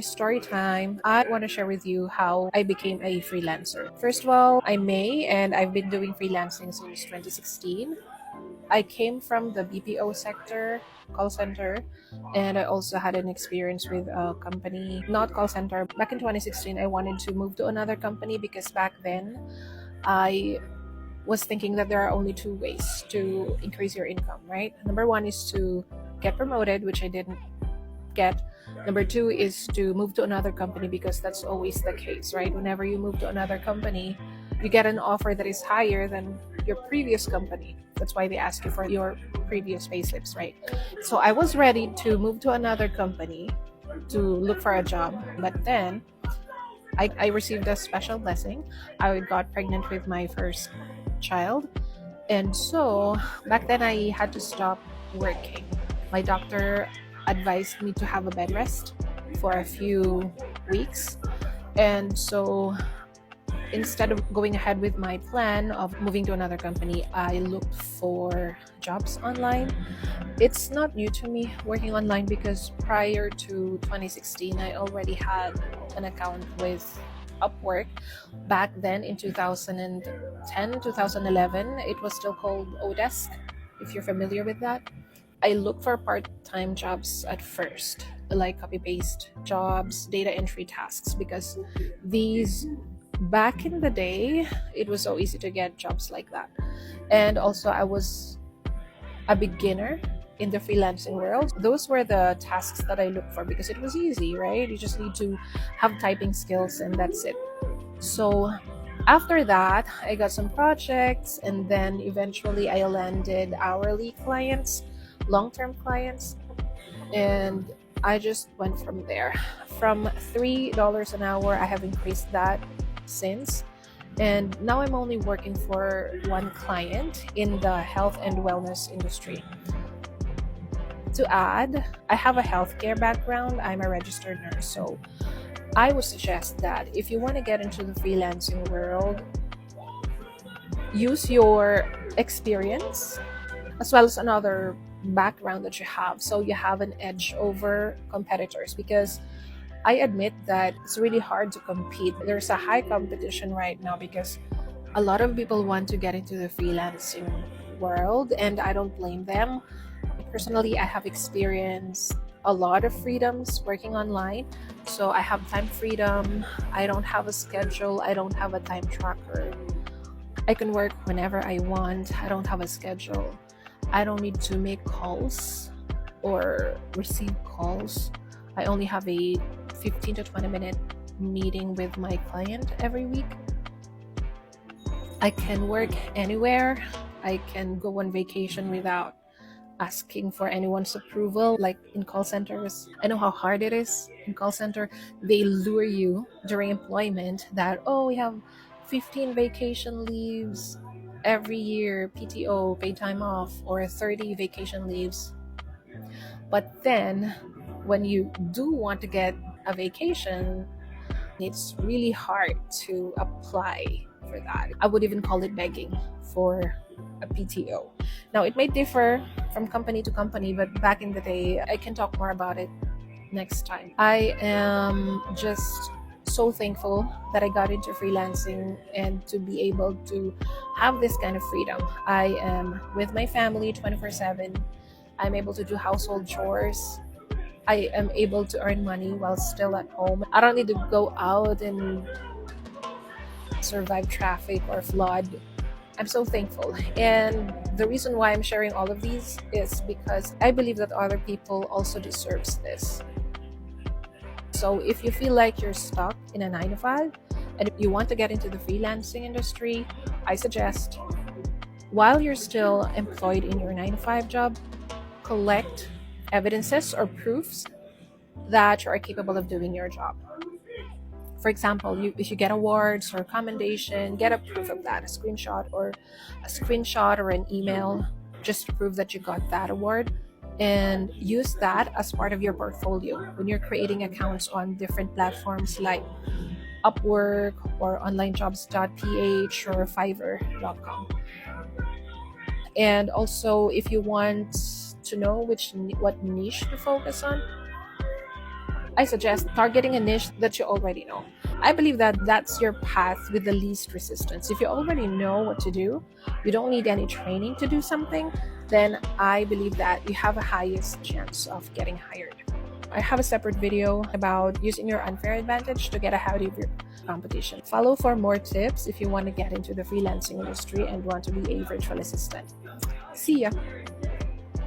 Story time. I want to share with you how I became a freelancer. First of all, I'm May and I've been doing freelancing since 2016. I came from the BPO sector, call center, and I also had an experience with a company, not call center. Back in 2016, I wanted to move to another company because back then I was thinking that there are only two ways to increase your income, right? Number one is to get promoted, which I didn't get. Number two is to move to another company because that's always the case, right? Whenever you move to another company, you get an offer that is higher than your previous company. That's why they ask you for your previous payslips, right? So I was ready to move to another company to look for a job, but then I received a special blessing. I got pregnant with my first child, and so back then I had to stop working. My doctor advised me to have a bed rest for a few weeks. And so instead of going ahead with my plan of moving to another company, I looked for jobs online. It's not new to me working online because prior to 2016, I already had an account with Upwork. Back then in 2010, 2011, it was still called Odesk, if you're familiar with that. I looked for part-time jobs at first, like copy-paste jobs, data entry tasks, because these back in the day, it was so easy to get jobs like that. And also I was a beginner in the freelancing world. Those were the tasks that I looked for because it was easy, right? You just need to have typing skills and that's it. So after that, I got some projects and then eventually I landed hourly clients, long-term clients, and I just went from there. From $3 an hour, I have increased that since. And now I'm only working for one client in the health and wellness industry. To add, I have a healthcare background. I'm a registered nurse. So I would suggest that if you want to get into the freelancing world, use your experience as well as another background that you have, so you have an edge over competitors, because I admit that it's really hard to compete. There's a high competition right now because a lot of people want to get into the freelancing world, and I don't blame them. Personally, I have experienced a lot of freedoms working online. So I have time freedom, I don't have a schedule, I don't have a time tracker. I can work whenever I want, I don't have a schedule. I don't need to make calls or receive calls. I only have a 15 to 20-minute meeting with my client every week. I can work anywhere. I can go on vacation without asking for anyone's approval, like in call centers. I know how hard it is in call center. They lure you during employment that, oh, we have 15 vacation leaves every year, PTO, paid time off, or 30 vacation leaves. But then when you do want to get a vacation, it's really hard to apply for that. I would even call it begging for a PTO. Now, it may differ from company to company, but back in the day, I can talk more about it next time. I am just so thankful that I got into freelancing and to be able to have this kind of freedom. I am with my family 24/7. I'm able to do household chores. I am able to earn money while still at home. I don't need to go out and survive traffic or flood. I'm so thankful. And the reason why I'm sharing all of these is because I believe that other people also deserves this. So if you feel like you're stuck in a 9 to 5 and if you want to get into the freelancing industry, I suggest while you're still employed in your 9 to 5 job, collect evidences or proofs that you are capable of doing your job. For example, if you get awards or commendation, get a proof of that, a screenshot or an email, just to prove that you got that award, and use that as part of your portfolio when you're creating accounts on different platforms like Upwork or onlinejobs.ph or fiverr.com. And also, if you want to know what niche to focus on, I suggest targeting a niche that you already know. I believe that that's your path with the least resistance. If you already know what to do, you don't need any training to do something, then I believe that you have a highest chance of getting hired. I have a separate video about using your unfair advantage to get ahead of your competition. Follow for more tips if you want to get into the freelancing industry and want to be a virtual assistant. See ya!